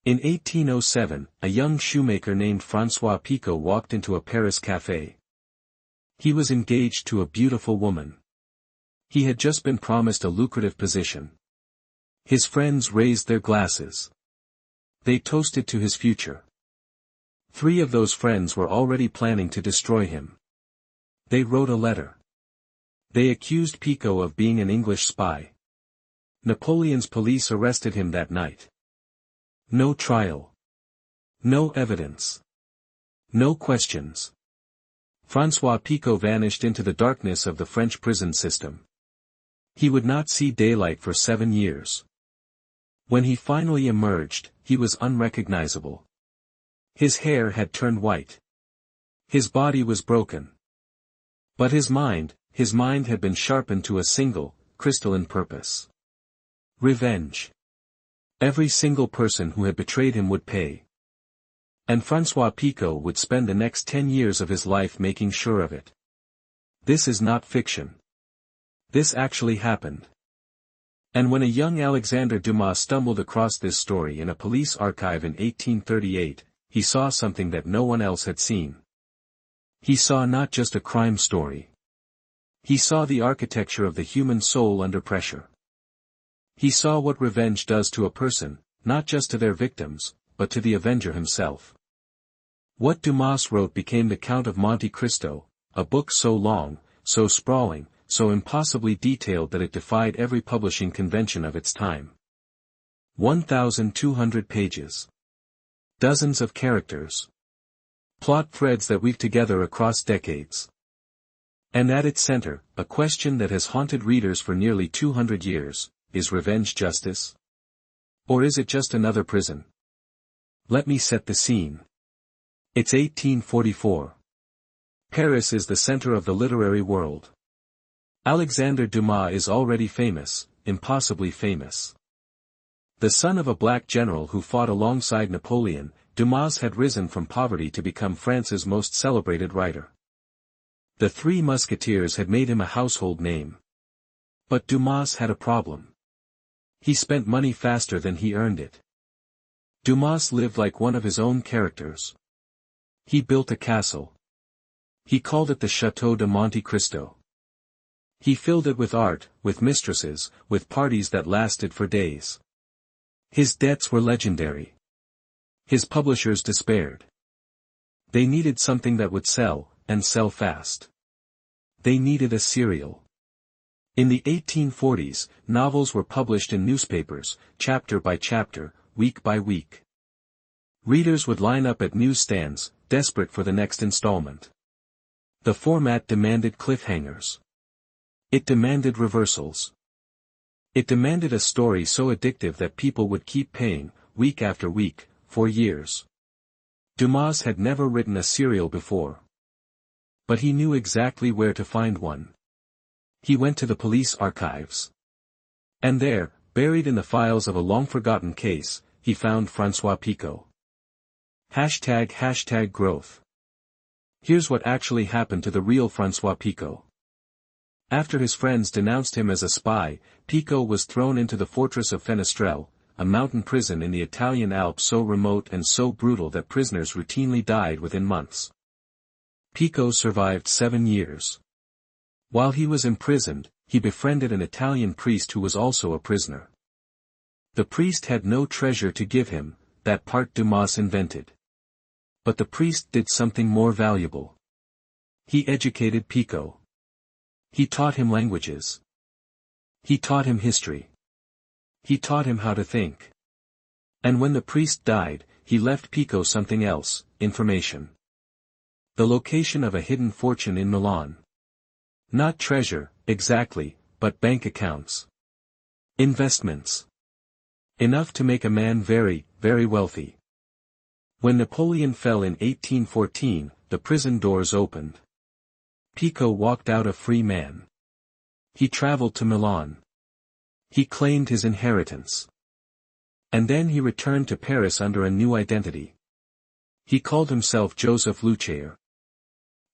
In 1807, a young shoemaker named François Picot walked into a Paris café. He was engaged to a beautiful woman. He had just been promised a lucrative position. His friends raised their glasses. They toasted to his future. 3 of those friends were already planning to destroy him. They wrote a letter. They accused Picot of being an English spy. Napoleon's police arrested him that night. No trial. No evidence. No questions. François Picot vanished into the darkness of the French prison system. He would not see daylight for 7 years. When he finally emerged, he was unrecognizable. His hair had turned white. His body was broken. But his mind had been sharpened to a single, crystalline purpose. Revenge. Every single person who had betrayed him would pay. And François Picot would spend the next 10 years of his life making sure of it. This is not fiction. This actually happened. And when a young Alexandre Dumas stumbled across this story in a police archive in 1838, he saw something that no one else had seen. He saw not just a crime story. He saw the architecture of the human soul under pressure. He saw what revenge does to a person, not just to their victims, but to the avenger himself. What Dumas wrote became the Count of Monte Cristo, a book so long, so sprawling, so impossibly detailed that it defied every publishing convention of its time. 1,200 pages. Dozens of characters. Plot threads that weave together across decades. And at its center, a question that has haunted readers for nearly 200 years, is revenge justice? Or is it just another prison? Let me set the scene. It's 1844. Paris is the center of the literary world. Alexandre Dumas is already famous, impossibly famous. The son of a black general who fought alongside Napoleon, Dumas had risen from poverty to become France's most celebrated writer. The Three Musketeers had made him a household name. But Dumas had a problem. He spent money faster than he earned it. Dumas lived like one of his own characters. He built a castle. He called it the Château de Monte Cristo. He filled it with art, with mistresses, with parties that lasted for days. His debts were legendary. His publishers despaired. They needed something that would sell, and sell fast. They needed a serial. In the 1840s, novels were published in newspapers, chapter by chapter, week by week. Readers would line up at newsstands, desperate for the next installment. The format demanded cliffhangers. It demanded reversals. It demanded a story so addictive that people would keep paying, week after week, for years. Dumas had never written a serial before. But he knew exactly where to find one. He went to the police archives. And there, buried in the files of a long-forgotten case, he found François Picot. ## growth. Here's what actually happened to the real François Picot. After his friends denounced him as a spy, Picot was thrown into the fortress of Fenestrelle, a mountain prison in the Italian Alps so remote and so brutal that prisoners routinely died within months. Picot survived 7 years. While he was imprisoned, he befriended an Italian priest who was also a prisoner. The priest had no treasure to give him, that part Dumas invented. But the priest did something more valuable. He educated Picot. He taught him languages. He taught him history. He taught him how to think. And when the priest died, he left Picot something else, information. The location of a hidden fortune in Milan. Not treasure, exactly, but bank accounts. Investments. Enough to make a man very, very wealthy. When Napoleon fell in 1814, the prison doors opened. Picot walked out a free man. He traveled to Milan. He claimed his inheritance. And then he returned to Paris under a new identity. He called himself Joseph Luchaire.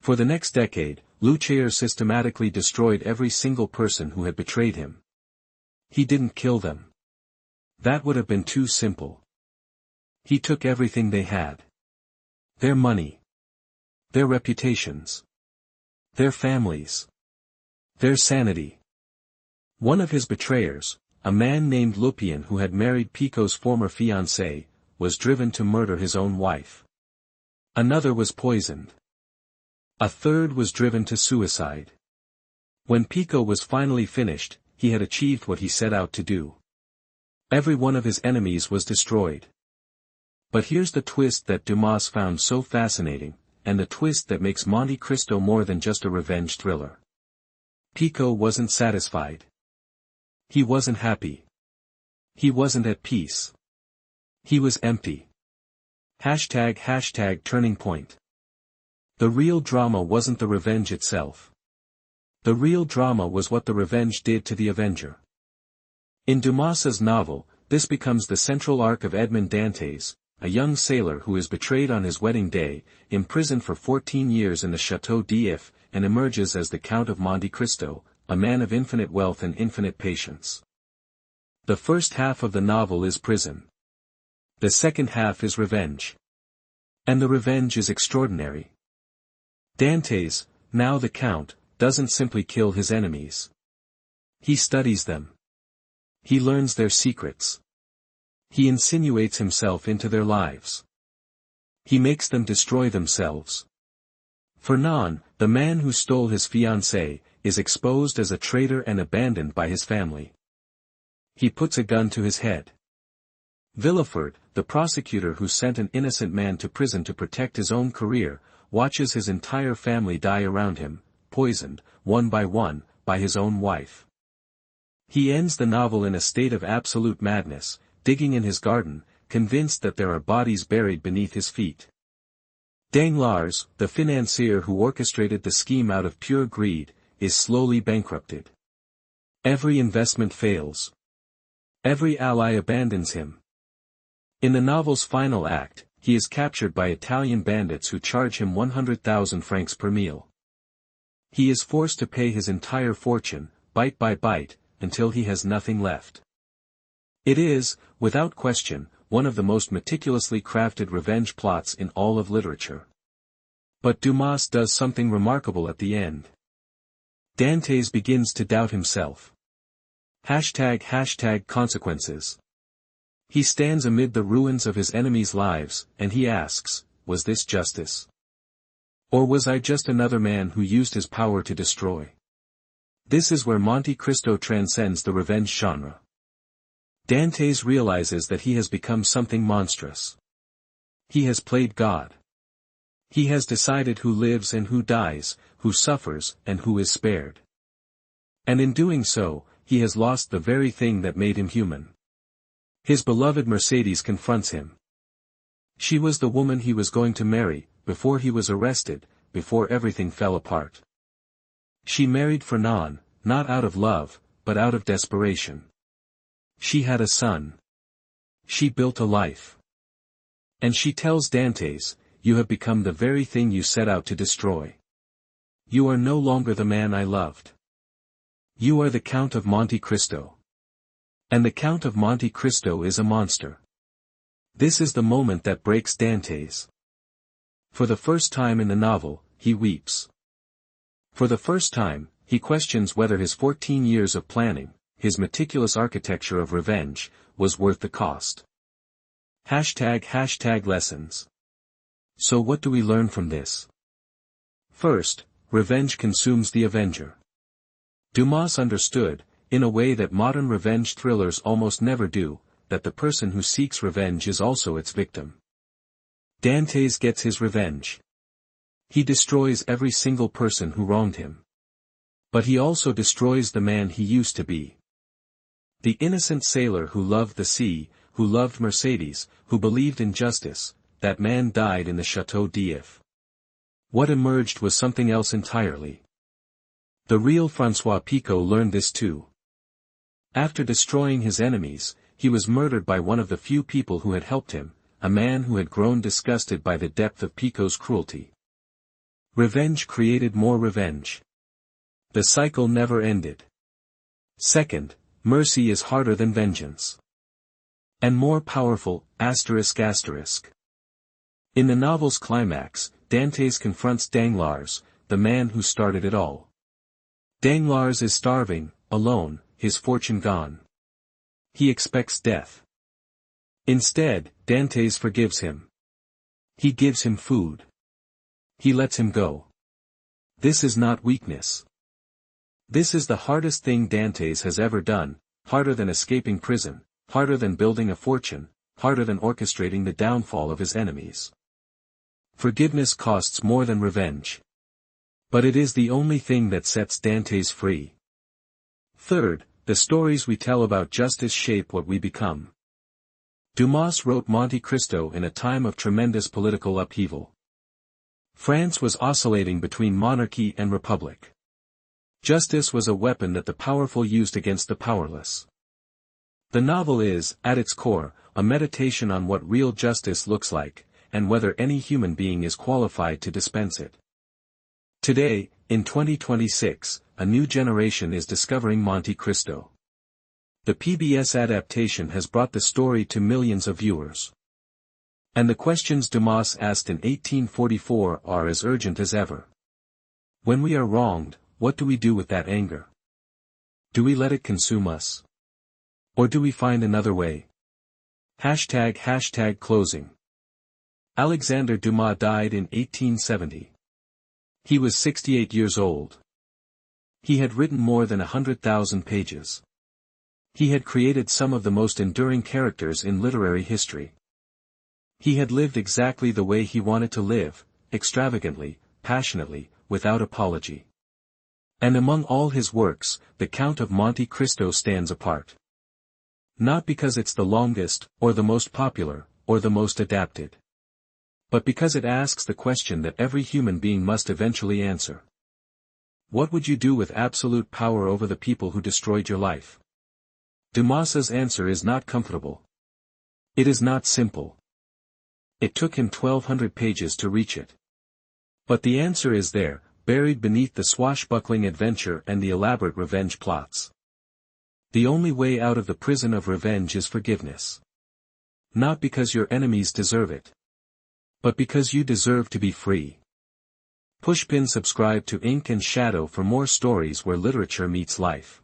For the next decade, Luchaire systematically destroyed every single person who had betrayed him. He didn't kill them. That would have been too simple. He took everything they had. Their money. Their reputations. Their families. Their sanity. One of his betrayers, a man named Alpine who had married Picot's former fiancée, was driven to murder his own wife. Another was poisoned. A third was driven to suicide. When Picot was finally finished, he had achieved what he set out to do. Every one of his enemies was destroyed. But here's the twist that Dumas found so fascinating, and the twist that makes Monte Cristo more than just a revenge thriller. Picot wasn't satisfied. He wasn't happy. He wasn't at peace. He was empty. ## turning point. The real drama wasn't the revenge itself. The real drama was what the revenge did to the avenger. In Dumas's novel, this becomes the central arc of Edmond Dantes, a young sailor who is betrayed on his wedding day, imprisoned for 14 years in the Château d'If, and emerges as the Count of Monte Cristo, a man of infinite wealth and infinite patience. The first half of the novel is prison. The second half is revenge. And the revenge is extraordinary. Dantes, now the Count, doesn't simply kill his enemies. He studies them. He learns their secrets. He insinuates himself into their lives. He makes them destroy themselves. Fernand, the man who stole his fiancée, is exposed as a traitor and abandoned by his family. He puts a gun to his head. Villefort, the prosecutor who sent an innocent man to prison to protect his own career, watches his entire family die around him, poisoned, one, by his own wife. He ends the novel in a state of absolute madness, digging in his garden, convinced that there are bodies buried beneath his feet. Danglars, the financier who orchestrated the scheme out of pure greed, is slowly bankrupted. Every investment fails. Every ally abandons him. In the novel's final act, he is captured by Italian bandits who charge him 100,000 francs per meal. He is forced to pay his entire fortune, bite by bite, until he has nothing left. It is, without question, one of the most meticulously crafted revenge plots in all of literature. But Dumas does something remarkable at the end. Dantes begins to doubt himself. ## consequences. He stands amid the ruins of his enemies' lives, and he asks, was this justice? Or was I just another man who used his power to destroy? This is where Monte Cristo transcends the revenge genre. Dantes realizes that he has become something monstrous. He has played God. He has decided who lives and who dies, who suffers and who is spared. And in doing so, he has lost the very thing that made him human. His beloved Mercedes confronts him. She was the woman he was going to marry, before he was arrested, before everything fell apart. She married Fernand, not out of love, but out of desperation. She had a son. She built a life. And she tells Dantes, you have become the very thing you set out to destroy. You are no longer the man I loved. You are the Count of Monte Cristo. And the Count of Monte Cristo is a monster. This is the moment that breaks Dantes. For the first time in the novel, he weeps. For the first time, he questions whether his 14 years of planning, his meticulous architecture of revenge, was worth the cost. ## lessons. So what do we learn from this? First, revenge consumes the avenger. Dumas understood, in a way that modern revenge thrillers almost never do, that the person who seeks revenge is also its victim. Dantes gets his revenge. He destroys every single person who wronged him. But he also destroys the man he used to be. The innocent sailor who loved the sea, who loved Mercedes, who believed in justice, that man died in the Château d'If. What emerged was something else entirely. The real François Picot learned this too. After destroying his enemies, he was murdered by one of the few people who had helped him, a man who had grown disgusted by the depth of Picot's cruelty. Revenge created more revenge. The cycle never ended. Second, mercy is harder than vengeance. And more powerful, ***. In the novel's climax, Dantes confronts Danglars, the man who started it all. Danglars is starving, alone, his fortune gone. He expects death. Instead, Dantes forgives him. He gives him food. He lets him go. This is not weakness. This is the hardest thing Dantes has ever done, harder than escaping prison, harder than building a fortune, harder than orchestrating the downfall of his enemies. Forgiveness costs more than revenge. But it is the only thing that sets Dantes free. Third, the stories we tell about justice shape what we become. Dumas wrote Monte Cristo in a time of tremendous political upheaval. France was oscillating between monarchy and republic. Justice was a weapon that the powerful used against the powerless. The novel is, at its core, a meditation on what real justice looks like, and whether any human being is qualified to dispense it. Today, in 2026, a new generation is discovering Monte Cristo. The PBS adaptation has brought the story to millions of viewers. And the questions Dumas asked in 1844 are as urgent as ever. When we are wronged, what do we do with that anger? Do we let it consume us? Or do we find another way? #closing. Alexandre Dumas died in 1870. He was 68 years old. He had written more than 100,000 pages. He had created some of the most enduring characters in literary history. He had lived exactly the way he wanted to live, extravagantly, passionately, without apology. And among all his works, the Count of Monte Cristo stands apart. Not because it's the longest, or the most popular, or the most adapted. But because it asks the question that every human being must eventually answer. What would you do with absolute power over the people who destroyed your life? Dumas's answer is not comfortable. It is not simple. It took him 1,200 pages to reach it. But the answer is there, buried beneath the swashbuckling adventure and the elaborate revenge plots. The only way out of the prison of revenge is forgiveness. Not because your enemies deserve it. But because you deserve to be free. Pushpin subscribe to Ink and Shadow for more stories where literature meets life.